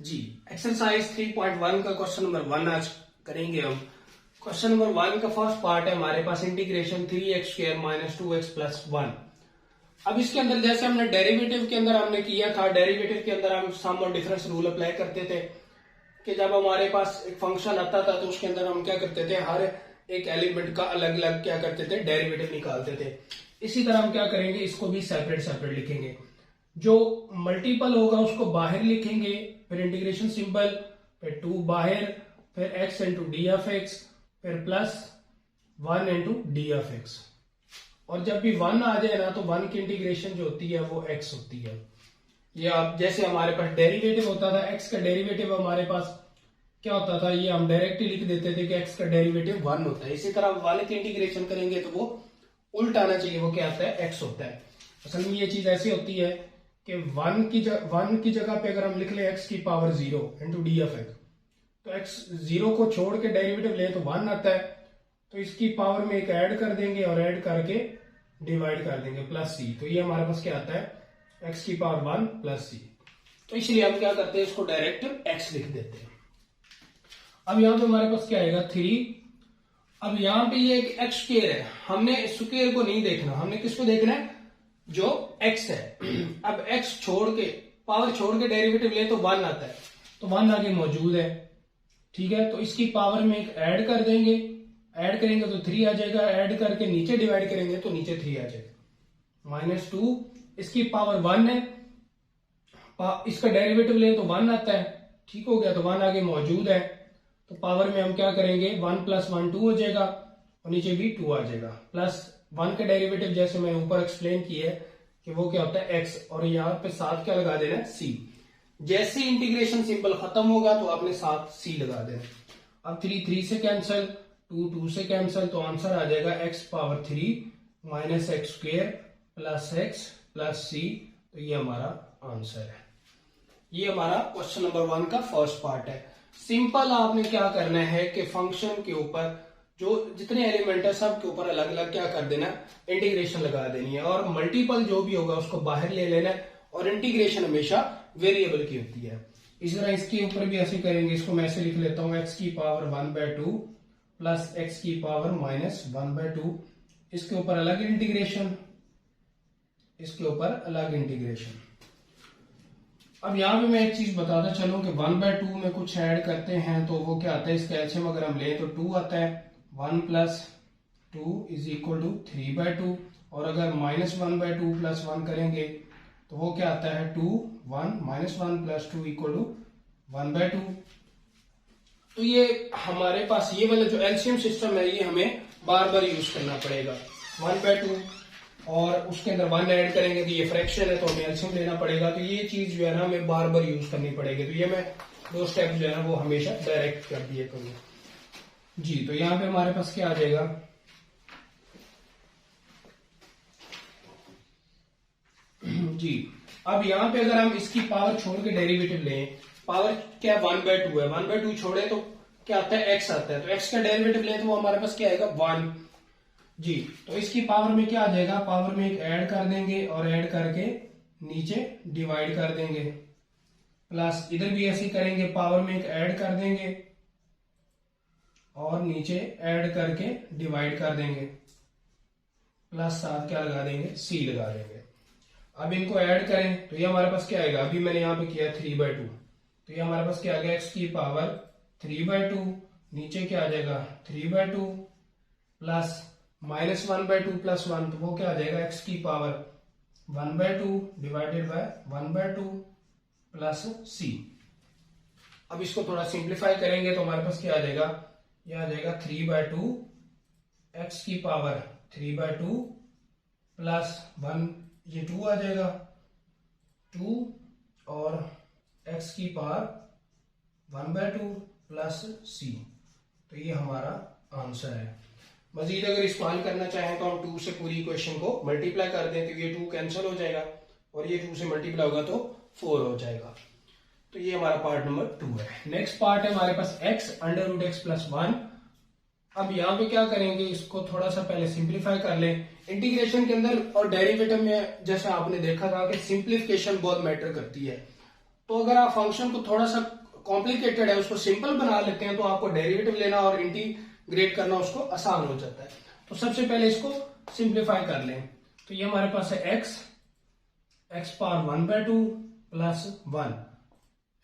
जी, exercise 3.1 का question number 1 आज करेंगे हम। क्वेश्चन नंबर 1 का फर्स्ट पार्ट है हमारे पास इंटीग्रेशन 3x² - 2x + 1। अब इसके अंदर जैसे हमने डेरिवेटिव के अंदर हमने किया था, डेरिवेटिव के अंदर हम सम और डिफरेंस रूल अप्लाई करते थे कि जब हमारे पास एक फंक्शन आता था तो उसके अंदर हम क्या करते थे, हर एक एलिमेंट का अलग अलग क्या करते थे, डेरिवेटिव निकालते थे। इसी तरह हम क्या करेंगे, इसको भी सेपरेट सेपरेट लिखेंगे। जो मल्टीपल होगा उसको बाहर लिखेंगे, फिर इंटीग्रेशन सिंबल, फिर 2 बाहर, फिर x into d of x, फिर plus 1 into d of x. और जब भी 1 आ जाए ना तो 1 की इंटीग्रेशन जो होती है वो x होती है। ये आप जैसे हमारे पास डेरिवेटिव होता था, x का डेरिवेटिव हमारे पास क्या होता था, ये हम डायरेक्टली लिख देते थे कि x का डेरिवेटिव 1 होता है। इसी तरह 1 की इंटीग्रेशन करेंगे तो वो उल्टा आना चाहिए, वो क्या आता है, x होता है। असल में ये चीज ऐसी होती है कि 1 की जगह पे अगर हम लिख ले x की power 0 into d of x, तो x 0 को छोड़ के डेरिवेटिव ले तो 1 आता है, तो इसकी पावर में एक ऐड कर देंगे और ऐड करके डिवाइड कर देंगे प्लस c, तो ये हमारे पास क्या आता है, x की पावर 1 प्लस c। तो इसलिए हम क्या करते हैं, इसको डायरेक्ट x लिख देते हैं। अब यहाँ पे हमारे पास क्या आएगा 3। अब यहाँ पे ये एक x स्क्वायर है, हमने स्क्वायर को नहीं देखना, हमने किसको देखना है, जो x है। अब x छोड़ के, पावर छोड़ के डेरिवेटिव ले तो 1 आता है, तो 1 आगे मौजूद है, ठीक है। तो इसकी पावर में एक ऐड कर देंगे, ऐड करेंगे तो 3 आ जाएगा, ऐड करके नीचे डिवाइड करेंगे तो नीचे 3 आ जाएगा। -2, इसकी पावर 1 है, इसका डेरिवेटिव ले तो 1 आता है, ठीक हो गया, तो 1 आगे मौजूद है, तो पावर में हम क्या करेंगे, 1 + 1 2 हो जाएगा और नीचे भी 2 आ जाएगा। प्लस 1 का डेरिवेटिव जैसे मैंने ऊपर एक्सप्लेन किया है कि वो क्या होता है x, और यहाँ पे साथ क्या लगा देना है, c। जैसे इंटीग्रेशन सिंबल खत्म होगा तो आपने साथ c लगा देना। अब 3 3 से कैंसिल, 2 2 से कैंसिल, तो आंसर आ जाएगा x power 3 - x² + x + c। तो ये हमारा आंसर है। ये हमारा क्वेश्चन नंबर 1 का फर्स्ट पार्ट है। सिंपल आपने क्या करना है कि फंक्शन के ऊपर जो जितने एलिमेंट है सब के ऊपर अलग अलग क्या कर देना, इंटीग्रेशन लगा देनी है, और मल्टीपल जो भी होगा उसको बाहर ले लेना है, और इंटीग्रेशन हमेशा वेरिएबल की होती है। इसी तरह इसके ऊपर भी ऐसे करेंगे, इसको मैं ऐसे लिख लेता हूं, x की पावर 1/2 प्लस x की पावर -1/2। इसके ऊपर अलग इंटीग्रेशन, इसके ऊपर अलग इंटीग्रेशन। अब यहाँ पे मैं एक चीज बताता चलूं कि 1/2 में कुछ ऐड करते हैं तो वो क्या आता है, इसका एलसीएम अगर हम लें तो 2 आता है। 1 + 2 = 3/2, और अगर -1/2 + 1 करेंगे तो वो क्या आता है, 2 1 -1 + 2 = 1/2। तो ये हमारे पास ये वाला जो एलसीएम सिस्टम है ये हमें बार बार यूज करना पड़ेगा। 1/2 और उसके अंदर 1 ऐड करेंगे तो ये फ्रैक्शन है तो हमें एलसीएम लेना पड़ेगा, तो ये चीज जो है ना हमें बार बार यूज करनी पड़ेगी। तो ये मैं 2 स्टेप जो है ना वो हमेशा डायरेक्ट कर दिए करूंगा जी। तो यहाँ पे हमारे पास क्या आ जाएगा, जी। अब यहाँ पे अगर हम इसकी पावर छोड़ के डेरिवेटिव लें, पावर क्या 1/2 है, 1/2 छोड़े तो क्या आता है, x आता है, तो x का डेरिवेटिव लें तो वो हमारे पास क्या आएगा, 1 जी। तो इसकी पावर में क्या आ जाएगा, पावर में एक ऐड कर देंगे और ऐड करके नीचे डिवाइड कर देंगे, प्लस इधर भी ऐसे करेंगे, पावर में एक ऐड कर देंगे और नीचे ऐड करके डिवाइड कर देंगे, प्लस साथ क्या लगा देंगे, c लगा देंगे। अब इनको ऐड करें तो ये हमारे पास क्या आएगा, अभी मैंने यहाँ पे किया 3/2, तो ये हमारे पास क्या आ गया, x की पावर 3/2, नीचे क्या आ जाएगा 3/2 प्लस -1/2 + 1, तो वो क्या आ जाएगा, x की power 1/2 divided by 1/2 plus c। अब इसको थोड़ा सिंप्लीफाई करेंगे तो हमारे पास क्या आ जाएगा, यह आ जाएगा 3/2, x की पावर 3/2 प्लस 1, ये 2 आ जाएगा 2, और x की पावर 1/2 प्लस c। तो ये हमारा आंसर है। मजीद अगर इसको हल करना चाहें तो हम 2 से पूरी इक्वेशन को मल्टीप्लाई कर दें तो ये 2 कैंसिल हो जाएगा और ये 2 से मल्टीप्लाई होगा तो 4 हो जाएगा। तो ये हमारा पार्ट नंबर 2 है। नेक्स्ट पार्ट है हमारे पास x √x + 1। अब यहाँ पे क्या करेंगे, इसको थोड़ा सा पहले सिंप्लीफाई कर लें। इंटीग्रेशन के अंदर और डेरिवेटिव में जैसे आपने देखा था कि सिंप्लीफिकेशन बहुत मैटर करती है। तो अगर आप फंक्शन को थोड़ा सा कॉम्प्लिकेटेड है उसको सिंपल बना लेते हैं तो आपको डेरिवेटिव लेना और इंटीग्रेट करना उसको आसान हो जाता है। तो सबसे पहले इसको सिंप्लीफाई कर लें। तो ये हमारे पास है x power 1/2 plus 1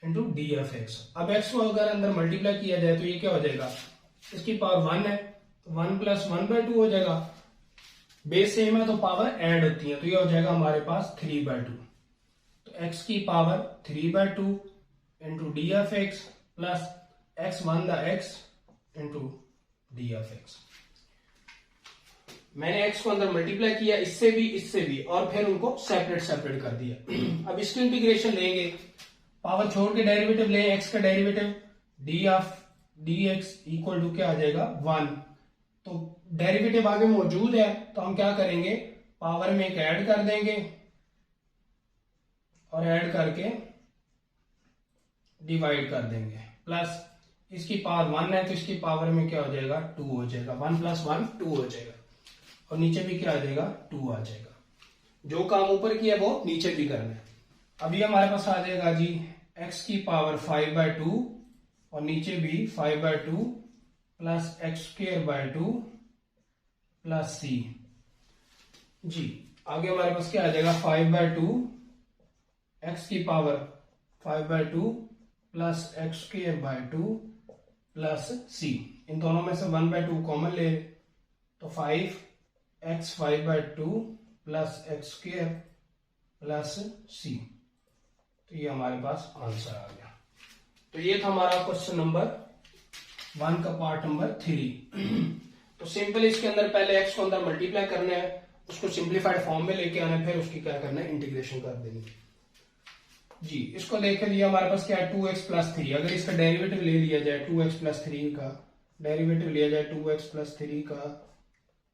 into d f x. अब एक्स को अगर अंदर मल्टीप्लाई किया जाए तो ये क्या हो जाएगा, इसकी पावर 1 है तो 1 प्लस 1/2 हो जाएगा। बेस सेम है तो पावर ऐड होती है, तो ये हो जाएगा हमारे पास 3/2। तो x की power 3/2 into d f x plus x1 the x into d f x. मैंने x को अंदर मल्टीप्लाई किया इससे भी और फिर उनको सेपरेट कर दिया। अब इसकी इंटीग्रेशन लेंगे, पावर छोड़ के डेरिवेटिव ले, x का derivative d of d x equal to क्या आ जाएगा 1। तो डेरिवेटिव आगे मौजूद है तो हम क्या करेंगे, पावर में एक ऐड कर देंगे और ऐड करके डिवाइड कर देंगे, प्लस इसकी पावर 1 है तो इसकी पावर में क्या हो जाएगा 2 हो जाएगा। 1 प्लस 1 2 हो जाएगा और नीचे भी क्या आ जाएगा 2 आ जाएगा। जो काम ऊपर किया वो नीचे भी करना है। अभी हमारे पास आ जाएगा जी x की पावर 5/2 और नीचे भी 5/2 प्लस x²/2 प्लस c। जी आगे हमारे पास क्या आ जाएगा 5/2 x की power 5/2 plus x²/2 plus c। इन दोनों में से 1/2 कॉमन ले तो 5x 5/2 plus x² plus c। तो ये हमारे पास आंसर आ गया। तो ये था हमारा क्वेश्चन नंबर 1 का पार्ट नंबर 3। तो सिंपल इसके अंदर पहले x को अंदर मल्टीप्लाई करना है, उसको सिंप्लीफाइड फॉर्म में लेके आना है, फिर उसकी क्या करना है इंटीग्रेशन कर देनी है। जी इसको देख लिया हमारे पास क्या है 2x प्लस 3। अगर इसका डेरिवेटिव ले लिया जाए 2x प्लस 3 का डेरिवेटिव लिया जाए 2x प्लस 3 का,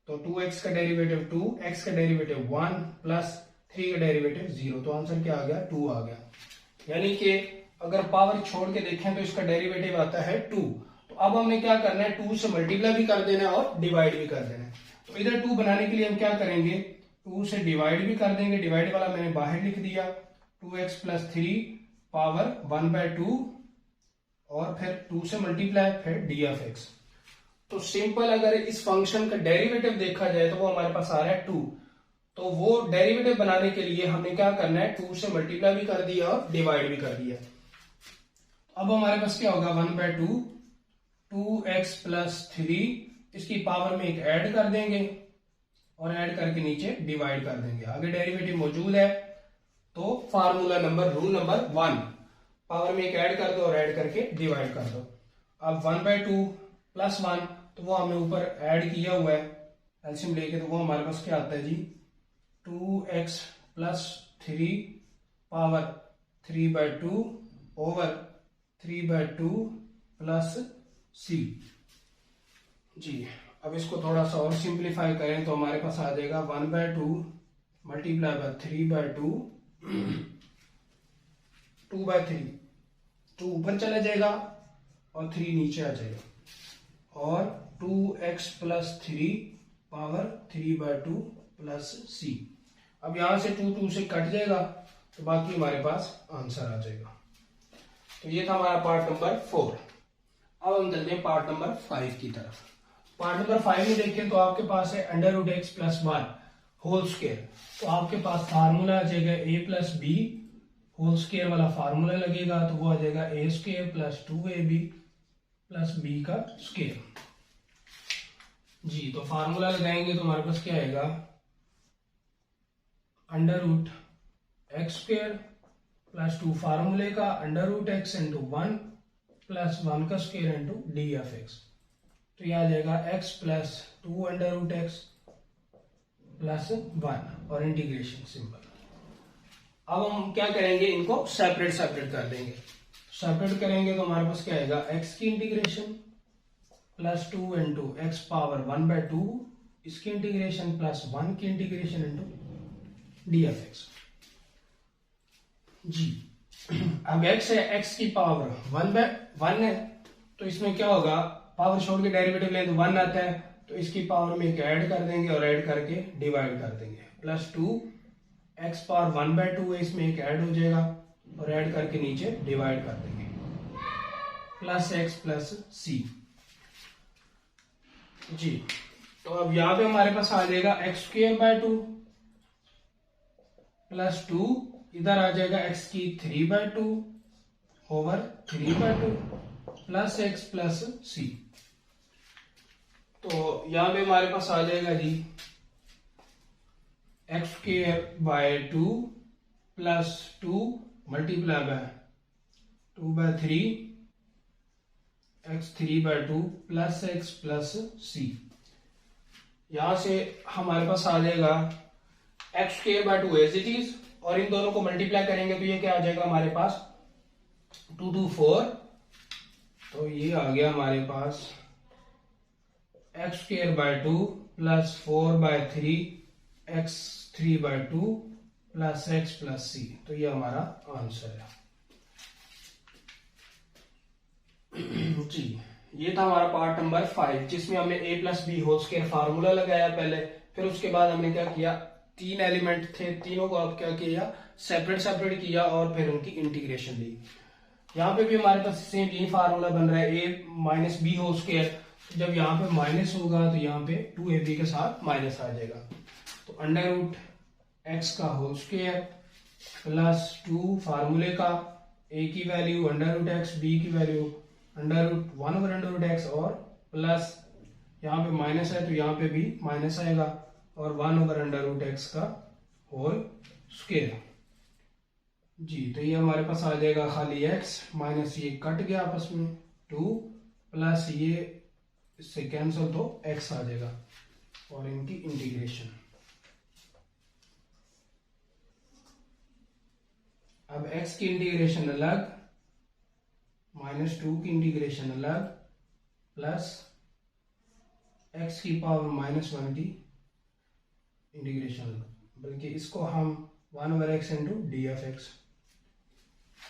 तो 2x का डेरिवेटिव 2, x का डेरिवेटिव 1 प्लस 3 का डेरिवेटिव 0। तो आंसर क्या आ गया 2 आ गया। यानी कि अगर पावर छोड़ के देखें तो इसका डेरिवेटिव आता है 2। तो अब हमने क्या करना है 2 से मल्टीप्लाई भी कर देना है और डिवाइड भी कर देना है। तो इधर 2 बनाने के लिए हम क्या करेंगे 2 से डिवाइड भी कर देंगे, डिवाइड वाला मैंने बाहर लिख दिया 2x प्लस 3 पावर 1/2 और फिर 2 से मल्टीप्लाई फिर डी एफ एक्स। तो सिंपल अगर इस फंक्शन का डेरिवेटिव देखा जाए तो वो हमारे पास आ रहा है 2। तो वो डेरिवेटिव बनाने के लिए हमें क्या करना है 2 से मल्टीप्लाई भी कर दिया और डिवाइड भी कर दिया। अब हमारे पास क्या होगा 1/2 2x प्लस 3, इसकी पावर में एक ऐड कर देंगे और ऐड करके नीचे डिवाइड कर देंगे। आगे डेरिवेटिव मौजूद है तो formula number rule number 1, power में एक ऐड कर दो और ऐड करके डिवाइड कर दो। अब 1/2 प्लस 1 तो वो हमने ऊपर ऐड किया हुआ है, एलसीएम लेके तो वो हमारे पास क्या आता है जी 2x plus 3 power 3/2 over 3/2 plus c। जी अब इसको थोड़ा सा और सिंप्लीफाई करें तो हमारे पास आ जाएगा 1/2 मल्टीप्लाई बाय 3/2 2/3, 2 ऊपर चला जाएगा और 3 नीचे आ जाएगा और 2x plus 3 power 3/2 plus c। अब यहां से 2 से कट जाएगा तो बाकी हमारे पास आंसर आ जाएगा। तो ये था हमारा पार्ट नंबर 4। अब हम चलते हैं पार्ट नंबर 5 की तरफ। पार्ट नंबर 5 में देखें तो आपके पास है √x प्लस 1 होल स्क्वायर। तो आपके पास फार्मूला आ जाएगा a plus b whole square वाला फार्मूला लगेगा, तो वो आ जाएगा a² plus 2ab plus b का स्क्वायर। जी तो फार्मूला लगाएंगे तो हमारे पास क्या आएगा √x² प्लस 2 फार्मूले का √x इंटू 1 प्लस 1 का square into d f x. तो यह आ जाएगा x प्लस 2 √x प्लस 1 और इंटीग्रेशन सिंपल। अब हम क्या करेंगे इनको सेपरेट कर देंगे। सेपरेट करेंगे तो हमारे पास क्या आएगा x की integration plus 2 into x power 1/2 इसकी इंटीग्रेशन प्लस 1 की integration into d f x. जी अब x है, x की पावर 1/1 है तो इसमें क्या होगा पावर छोड़ के डेरिवेटिव लें तो 1 आता है, तो इसकी पावर में एक ऐड कर देंगे और ऐड करके डिवाइड कर देंगे प्लस 2 x पावर 1/2 है, इसमें एक ऐड हो जाएगा और ऐड करके नीचे डिवाइड कर देंगे, प्लस एक्स प्लस सी। जी, तो अब यहां पे हमारे पास आ जाएगा एक्स स्क्वायर बाय 2 प्लस 2, इधर आ जाएगा एक्स की 3/2 over 3/2 plus x plus c. तो यहां पे हमारे पास आ जाएगा जी x square by 2 plus 2 multiply by 2/3 x 3/2 plus x plus c. यहां से हमारे पास आ जाएगा x square by 2 as it is, और इन दोनों को मल्टीप्लाई करेंगे तो ये क्या आ जाएगा हमारे पास 2 2 4। तो ये आ गया हमारे पास x square by 2 plus 4/3 x 3/2 plus x plus c. तो ये हमारा आंसर है। जी, ये था हमारा पार्ट नंबर 5, जिसमें हमने a plus b whole square formula लगाया पहले, फिर उसके बाद हमने क्या किया, 3 एलिमेंट थे, तीनों को अब क्या किया, सेपरेट सेपरेट किया और फिर उनकी इंटीग्रेशन ली। यहाँ पे भी हमारे पास सेम यही फार्मूला बन रहा है, a minus b whole square. जब यहाँ पे माइनस होगा तो यहाँ पे 2ab के साथ माइनस आ जाएगा, तो अंडर रूट एक्स का होल स्क्वायर प्लस 2 फार्मूले का, a की value under root x, b की value under root 1 over under root x, और प्लस यहाँ पे माइनस है तो यहाँ पे भी माइनस आएगा, और 1 ओवर अंडर रूट एक्स का होल स्क्वायर। जी, तो ये हमारे पास आ जाएगा खाली x माइनस ये कट गया आपस में 2 प्लस ये इससे कैंसिल तो x आ जाएगा, और इनकी इंटीग्रेशन। अब x की इंटीग्रेशन अलग, -2 की इंटीग्रेशन अलग, प्लस x की पावर -1 की इंटीग्रेशन अलग, बल्कि इसको हम 1 over x into d f x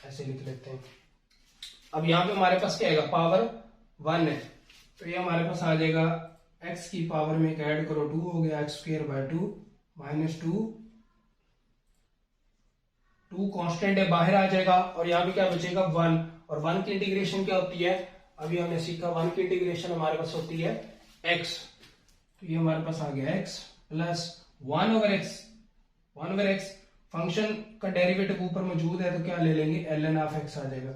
ऐसे लिख लेते हैं। अब यहां पे हमारे पास क्या आएगा, पावर 1 है, तो ये हमारे पास आ जाएगा x की पावर में ऐड करो 2 हो गया एक्स स्क्वायर बाय 2 -2, 2 कांस्टेंट है बाहर आ जाएगा, और यहाँ पे क्या बचेगा 1, और 1 की इंटीग्रेशन क्या होती है, अभी हमने सीखा 1 की इंटीग्रेशन हमारे पास होती है x, तो ये हमारे पास आ गया x plus 1 over x, function का डेरिवेटिव ऊपर मौजूद है तो क्या ले लेंगे, ln ऑफ x आ जाएगा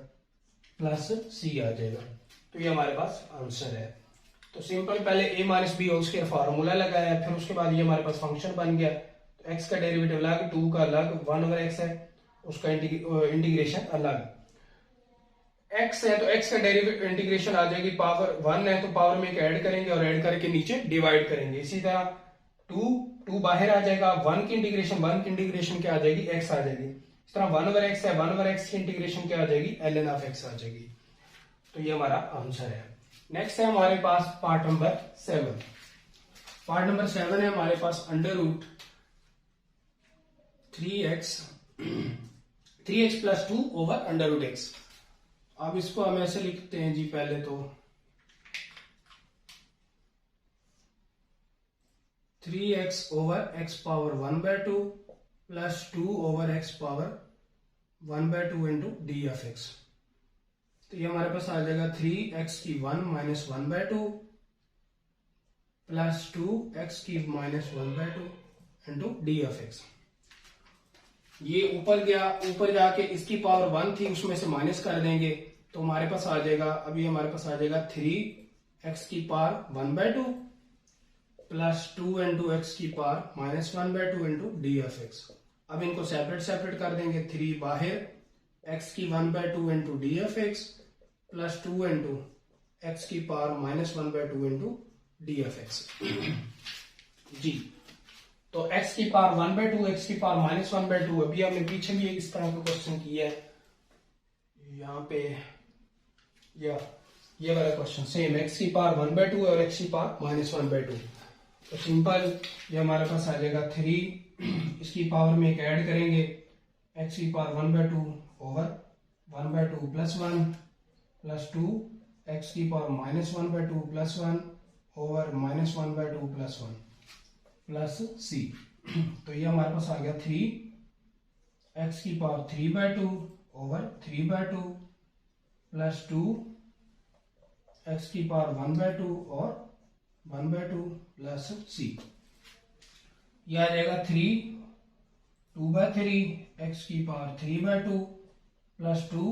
प्लस c आ जाएगा। तो ये हमारे पास आंसर है। तो सिंपल पहले a minus b whole square formula लगाया, फिर उसके बाद ये हमारे पास फंक्शन बन गया, तो x का डेरिवेटिव अलग, 2 का अलग, 1 ओवर x है उसका इंटीग्रेशन अलग। x है तो x का डेरिवेटिव इंटीग्रेशन आ जाएगी, पावर 1 है तो पावर में एक ऐड करेंगे और ऐड करके नीचे डिवाइड करेंगे। इसी तरह 2 बाहर आ जाएगा, 1 की इंटीग्रेशन क्या आ जाएगी, x आ जाएगी। इस तरह 1 ओवर x है, 1 ओवर x की इंटीग्रेशन क्या आ जाएगी, ln ऑफ x आ जाएगी। तो ये हमारा आंसर है। नेक्स्ट है हमारे पास पार्ट नंबर 7। पार्ट नंबर 7 है हमारे पास under root 3x plus 2 over under root x। अब इसको हम ऐसे लिखते हैं जी, पहले तो 3x over x power 1/2 plus 2 over x power 1/2 into d f x. तो ये हमारे पास आ जाएगा 3x की 1 माइनस 1/2 प्लस 2x की minus 1/2 into d f x. ये ऊपर गया, ऊपर जाके इसकी पावर 1 थी उसमें से माइनस कर देंगे तो हमारे पास आ जाएगा, अभी हमारे पास आ जाएगा 3x की पावर 1/2 प्लस 2 इंटू एक्स की power minus 1/2 into d f x. अब इनको सेपरेट कर देंगे, 3 बाहर, x की 1/2 into d f x plus 2 into x की power minus 1/2 into d f x. जी, तो x की पावर 1/2, x की पावर माइनस 1/2। अभी हमने पीछे भी एक इस तरह का क्वेश्चन किया है, यहाँ पे ये वाला क्वेश्चन सेम, x की पावर 1/2 और x की पावर माइनस 1/2। तो सिंपल ये हमारे पास आ जाएगा 3, इसकी पावर में एक ऐड करेंगे, x की power 1/2 over 1/2 plus 1 plus 2, x की power minus 1/2 plus 1 over minus 1/2 plus 1 plus c। तो ये हमारे पास आ गया 3x की पावर 3/2 ओवर 3/2 प्लस 2 एक्स की पावर 1/2 और 1/2 प्लस c। यह आ जाएगा 2/3 एक्स की power 3/2 plus 2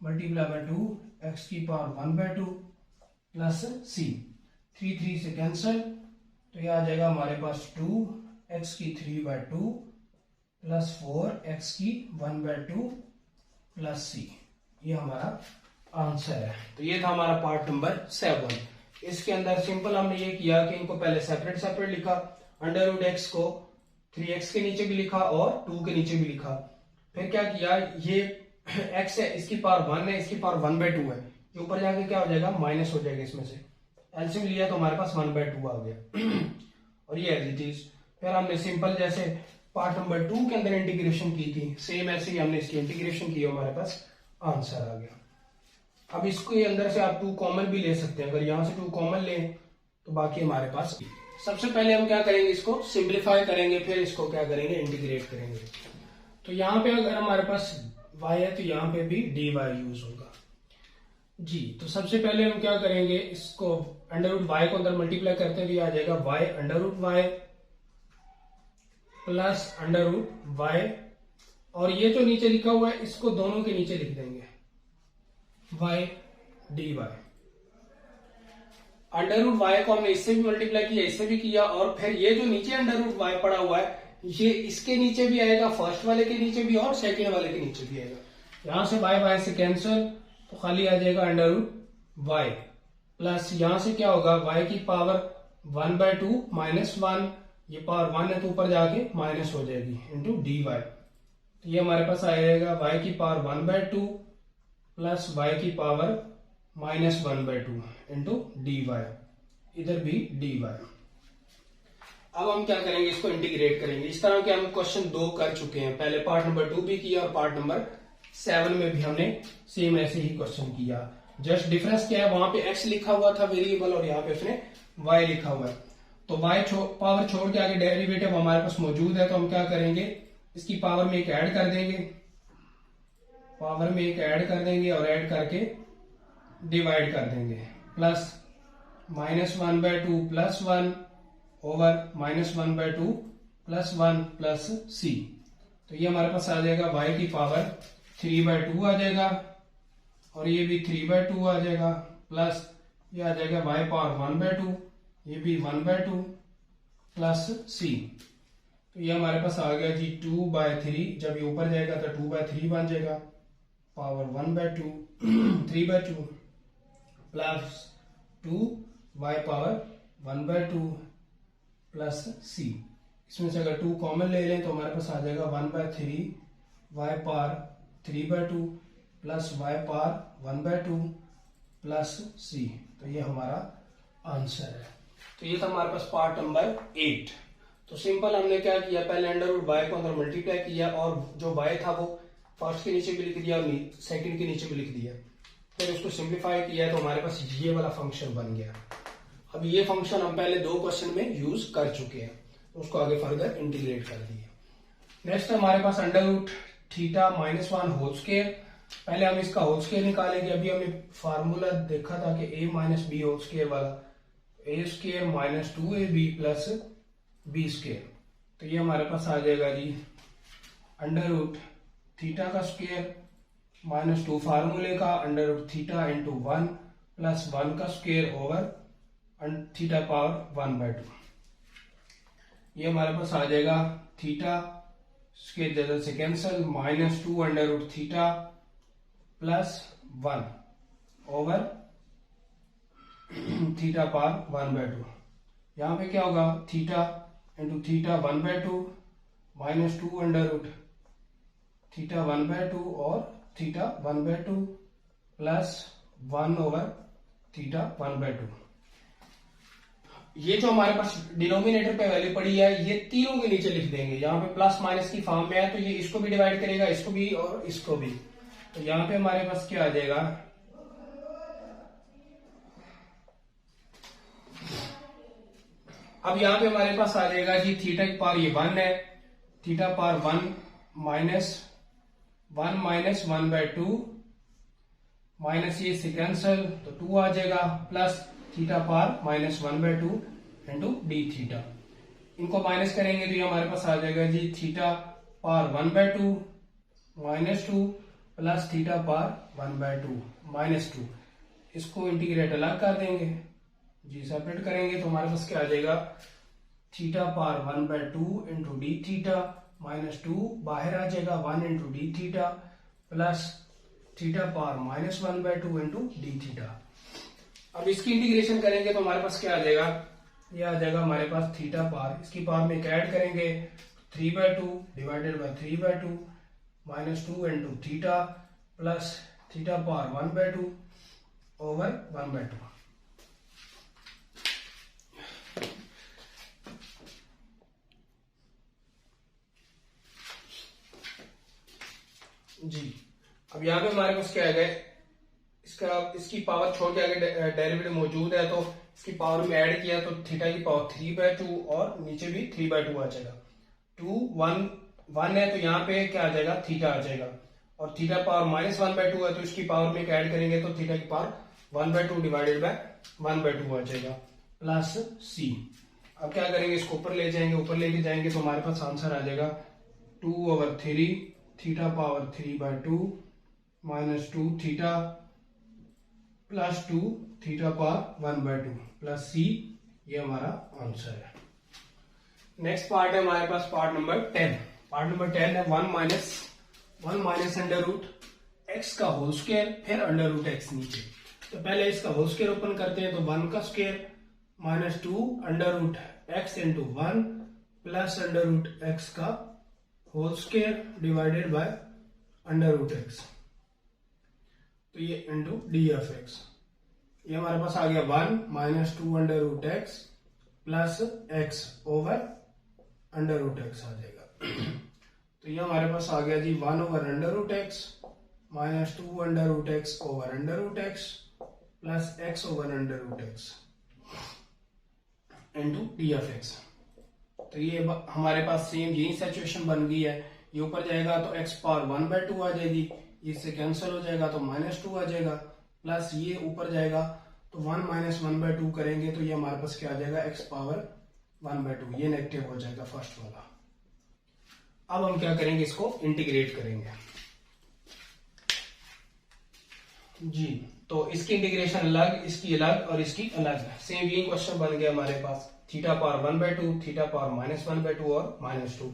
multiply bye 2 x की पावर 1/2 प्लस c। 3 से कैंसल, तो यह आ जाएगा हमारे पास 2 एक्स की 3/2 प्लस 4 एक्स की 1/2 प्लस c। ये हमारा आंसर है। तो ये था हमारा पार्ट नंबर 7। इसके अंदर सिंपल हमने ये किया कि इनको पहले सेपरेट सेपरेट लिखा, अंडर रूट एक्स को 3x के नीचे भी लिखा और 2 के नीचे भी लिखा। फिर क्या किया, ये x है, इसकी पावर 1 है, इसकी पावर 1/2 है, ये ऊपर जाके क्या हो जाएगा, माइनस हो जाएगा। इसमें से एलसीएम लिया तो हमारे पास 1/2 आ गया और ये एज इट इज। फिर हमने सिंपल जैसे पार्ट नंबर 2 के अंदर इंटीग्रेशन की थी, सेम ऐसे ही हमने इसकी इंटीग्रेशन की, हमारे पास आंसर आ गया। अब इसको अंदर से आप 2 कॉमन भी ले सकते हैं, अगर यहां से 2 कॉमन लें तो बाकी हमारे पास। सबसे पहले हम क्या करेंगे, इसको सिंप्लीफाई करेंगे, फिर इसको क्या करेंगे, इंटीग्रेट करेंगे। तो यहाँ पे अगर हमारे पास y है तो यहाँ पे भी dy यूज होगा जी। तो सबसे पहले हम क्या करेंगे, इसको अंडर रूट y को अंदर मल्टीप्लाई करते हैं तो ये आ जाएगा y under root y plus under root y, और ये जो नीचे लिखा हुआ है इसको दोनों के नीचे लिख देंगे, y dy। Under root y को हमने इससे भी मल्टीप्लाई किया, इससे भी किया, और फिर ये जो नीचे अंडर रूट वाई पड़ा हुआ है ये इसके नीचे भी आएगा, फर्स्ट वाले के नीचे भी और सेकंड वाले के नीचे भी आएगा। यहां से वाई वाई से कैंसिल, तो खाली आ जाएगा अंडर रूट वाई प्लस यहां से क्या होगा, वाई की पावर 1/2 माइनस 1, ये पावर 1 है तो ऊपर जाके माइनस हो जाएगी, इंटू डी वाई। तो ये हमारे पास आ जाएगा वाई की पावर 1/2 प्लस वाई की power minus 1/2 into d y, इधर भी डी वाई। अब हम क्या करेंगे, इसको इंटीग्रेट करेंगे। इस तरह के हम क्वेश्चन 2 कर चुके हैं, पहले पार्ट नंबर 2 भी किया और पार्ट नंबर 7 में भी हमने सेम ऐसे ही क्वेश्चन किया। जस्ट डिफरेंस क्या है, वहां पे x लिखा हुआ था वेरिएबल और यहाँ पे उसने y लिखा हुआ है। तो y पावर छोड़ के आगे डेरिवेटिव हमारे पास मौजूद है, तो हम क्या करेंगे, इसकी पावर में एक ऐड कर देंगे, पावर में एक ऐड कर देंगे और ऐड करके डिवाइड कर देंगे, plus minus 1/2 plus 1 over minus 1/2 plus 1 plus c। तो ये हमारे पास आ जाएगा y की पावर 3/2 आ जाएगा और ये भी 3/2 आ जाएगा, प्लस ये आ जाएगा y पावर 1/2, ये भी 1/2 प्लस c। तो ये हमारे पास आ गया जी 2/3, जब ये ऊपर जाएगा तो 2/3 बन जाएगा, power 1/2 3/2 plus 2y power 1/2 plus c। इसमें से अगर 2 कॉमन ले लें तो हमारे पास आ जाएगा 1/3 y power 3/2 plus y power 1/2 plus c। तो ये हमारा आंसर है। तो ये था हमारे पास पार्ट नंबर 8। तो सिंपल हमने क्या किया, पहले अंडर रूट y को अंदर मल्टीप्लाई किया और जो y था वो फर्स्ट के नीचे भी लिख दिया और सेकंड के नीचे भी लिख दिया, फिर उसको सिंप्लीफाई किया तो हमारे पास ये वाला फंक्शन बन गया। अब ये फंक्शन हम पहले 2 क्वेश्चन में यूज कर चुके हैं, उसको आगे फर्दर इंटीग्रेट कर दिया। नेक्स्ट हमारे पास under root theta minus 1 whole square. पहले हम इसका होल स्क्वायर निकालेंगे। अभी हमने फार्मूला देखा था कि a minus b whole square वाला, a square minus 2ab plus b square. तो ये हमारे पास आ जाएगा जी अंडर रूट थीटा का स्क्वायर माइनस 2 फार्मूले का under root theta into 1 plus 1 का स्क्वायर ओवर थीटा पावर 1/2। ये हमारे पास आ जाएगा थीटा स्क्वायर जगह से cancel, minus 2 under root theta plus 1 over theta power 1/2। यहां पे क्या होगा, theta into theta 1/2 minus 2 under root theta 1/2 और थीटा 1/2 प्लस 1 ओवर थीटा 1/2। ये जो हमारे पास डिनोमिनेटर पे वैल्यू पड़ी है ये तीनों के नीचे लिख देंगे। यहाँ पे प्लस माइनस की फॉर्म में है तो ये इसको भी डिवाइड करेगा, इसको भी और इसको भी। तो यहाँ पे हमारे पास क्या आ जाएगा, अब यहाँ पे हमारे पास आ जाएगा जी थीटा की पावर ये 1 है, theta power 1 minus 1 minus 1/2 minus ये से कैंसल तो 2 आ जाएगा, plus theta power minus 1/2 into d theta. इनको माइनस करेंगे तो ये हमारे पास आ जाएगा जी theta power 1/2 minus 2 plus theta power 1/2 minus 2। इसको इंटीग्रेट अलग कर देंगे जी, सेपरेट करेंगे तो हमारे पास क्या आ जाएगा, theta power 1/2 into d theta minus 2 बाहर आ जाएगा 1 into d theta plus theta power minus 1/2 into d theta. अब इसकी इंटीग्रेशन करेंगे तो हमारे पास क्या आ जाएगा, ये आ जाएगा हमारे पास थीटा पावर, इसकी पावर में ऐड करेंगे 3/2 divided by 3/2 minus 2 into theta plus theta power 1/2 over 1/2। जी अब यहाँ पे हमारे पास क्या है, इसकी पावर छोड़ के आगे डेरिवेटिव मौजूद है तो इसकी पावर में ऐड किया तो थीटा की पावर 3/2 और नीचे भी 3/2 आ जाएगा। 2 1 है तो यहाँ पे क्या आ जाएगा, थीटा आ जाएगा, और थीटा पावर माइनस 1/2 है तो इसकी पावर में ऐड करेंगे तो थीटा की पावर 1/2 डिवाइडेड बाय 1/2 आ जाएगा प्लस सी। अब क्या करेंगे, इसको ऊपर ले जाएंगे, ऊपर लेके जाएंगे तो हमारे पास आंसर आ जाएगा 2/3 theta power 3/2 minus 2 theta plus 2 theta power 1/2 plus c. ये हमारा आंसर है। नेक्स्ट पार्ट है हमारे पास पार्ट नंबर 10। पार्ट नंबर 10 है 1 माइनस अंडर रूट एक्स का होल स्क्वायर फिर अंडर रूट एक्स नीचे। तो पहले इसका होल स्क्वायर ओपन करते हैं तो 1 का square minus 2 under root x into 1 plus under root x का whole square divided by under root x, तो ये इंटू डी एफ एक्स। ये हमारे पास आ गया 1 minus 2 under root x plus x over under root x आ जाएगा। तो ये हमारे पास आ गया जी 1 over under root x minus 2 under root x over under root x plus x over under root x into d f x. तो ये हमारे पास same यही सिचुएशन बन गई है। ये ऊपर जाएगा तो x पावर 1/2 आ जाएगी, इससे कैंसिल हो जाएगा तो माइनस 2 आ जाएगा, प्लस ये ऊपर जाएगा तो 1 माइनस 1/2 करेंगे तो ये हमारे पास क्या आ जाएगा, x पावर 1/2, ये नेगेटिव हो जाएगा फर्स्ट वाला। अब हम क्या करेंगे, इसको इंटीग्रेट करेंगे जी। तो इसकी इंटीग्रेशन अलग, इसकी अलग और इसकी अलग है। सेम यही क्वेश्चन बन गया हमारे पास, theta power 1/2 theta power minus 1/2 और माइनस 2।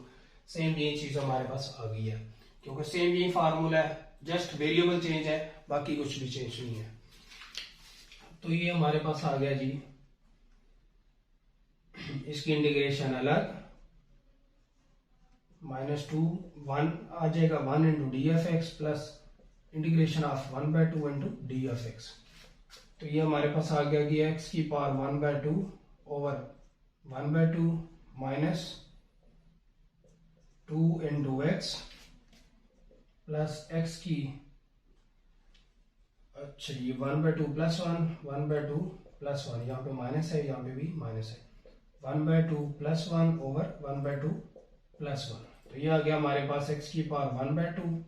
सेम यही चीज हमारे पास आ गई है, क्योंकि सेम यही फार्मूला है, जस्ट वेरिएबल चेंज है, बाकी कुछ भी चेंज नहीं है। तो ये हमारे पास आ गया जी, इसकी इंटीग्रेशन अलग, माइनस 2 1 आ जाएगा 1 into d f x plus integration of 1/2 into d f x. तो ये हमारे पास आ गया कि x की power 1/2 over 1/2 minus 2 into x plus x की, अच्छा ये 1/2 प्लस 1/2 प्लस 1, यहाँ पे माइनस है, यहाँ पे भी माइनस है, 1/2 प्लस 1 ओवर 1/2 प्लस 1। तो ये आ गया हमारे पास x की power 1/2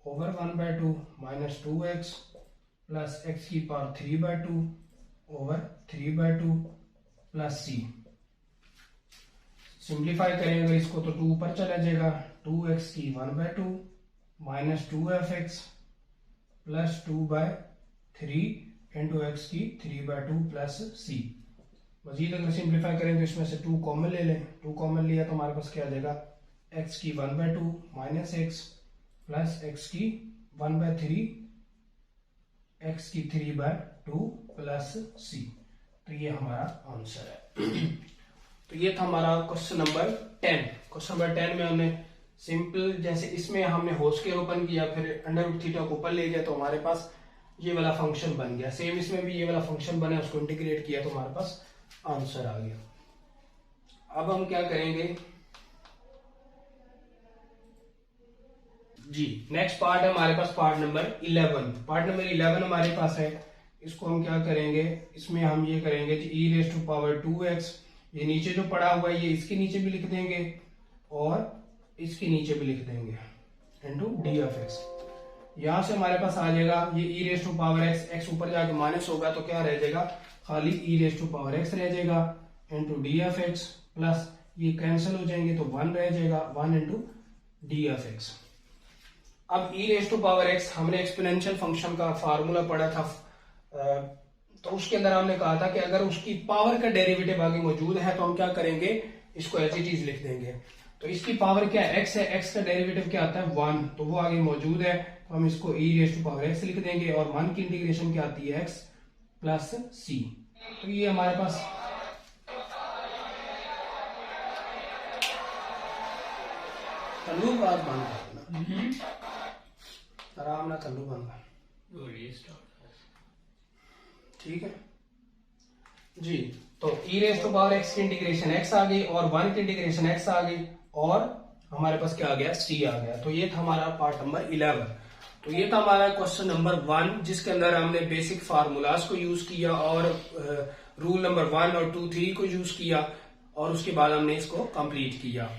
over 1/2 minus 2x plus x की power 3/2 over 3/2 plus c। Simplify करेंगे इसको तो 2 ऊपर चला जाएगा, 2x की 1/2 minus 2f(x) plus 2/3 into x की 3/2 प्लस c। मजीद अगर सिंप्लीफाई करें तो इसमें से 2 कॉमन ले लें, 2 कॉमन लिया तो हमारे पास क्या आ जाएगा, x की 1/2 माइनस x प्लस x की 1/3 x की 3/2 प्लस c। तो ये हमारा आंसर है। तो ये था हमारा क्वेश्चन नंबर 10। क्वेश्चन नंबर 10 में हमने सिंपल, जैसे इसमें हमने होल स्क्वायर ओपन किया, फिर अंडर रूट थीटा को ऊपर ले गया तो हमारे पास ये वाला फंक्शन बन गया। सेम इसमें भी ये वाला फंक्शन बना, उसको इंटीग्रेट किया तो हमारे पास आंसर आ गया। अब हम क्या करेंगे जी, नेक्स्ट पार्ट है हमारे पास पार्ट नंबर 11। पार्ट नंबर 11 हमारे पास है, इसको हम क्या करेंगे, इसमें हम ये करेंगे e⁻²2x, ये नीचे जो पड़ा हुआ है ये इसके नीचे भी लिख देंगे और इसके नीचे भी लिख देंगे, इंटू डी ऑफ एक्स। यहां से हमारे पास आ जाएगा ये e raise to power x, x ऊपर जाके माइनस होगा तो क्या रह जाएगा, खाली e raise to power x रह जाएगा into d of x, plus ये कैंसिल हो जाएंगे तो 1 रह जाएगा, 1 इंटू डी ऑफ एक्स। अब ई रेस टू पावर एक्स हमने एक्सपोनेंशियल फंक्शन का फार्मूला पढ़ा था, तो उसके अंदर हमने कहा था कि अगर उसकी पावर का डेरिवेटिव आगे मौजूद है तो हम क्या करेंगे, इसको एज इट इज लिख देंगे। तो इसकी पावर क्या है, एक्स है, एक्स का डेरिवेटिव क्या आता है 1, तो वो आगे मौजूद है तो हम इसको ई रेस टू पावर एक्स लिख देंगे, और 1 की इंटीग्रेशन क्या आती है एक्स प्लस सी। तो ये हमारे पास तल्लू बात बन करना, आराम ना तल्लू बन कर, ठीक है जी। तो ई रेस टू पावर एक्स की इंटीग्रेशन एक्स आ गई और 1 की इंटीग्रेशन एक्स आ गई, और हमारे पास क्या आ गया, सी आ गया। तो ये था हमारा पार्ट नंबर 11। तो ये था हमारा क्वेश्चन नंबर 1, जिसके अंदर हमने बेसिक फार्मूलाज को यूज किया और रूल नंबर 1 और 2, 3 को यूज किया, और उसके बाद हमने इसको कंप्लीट किया।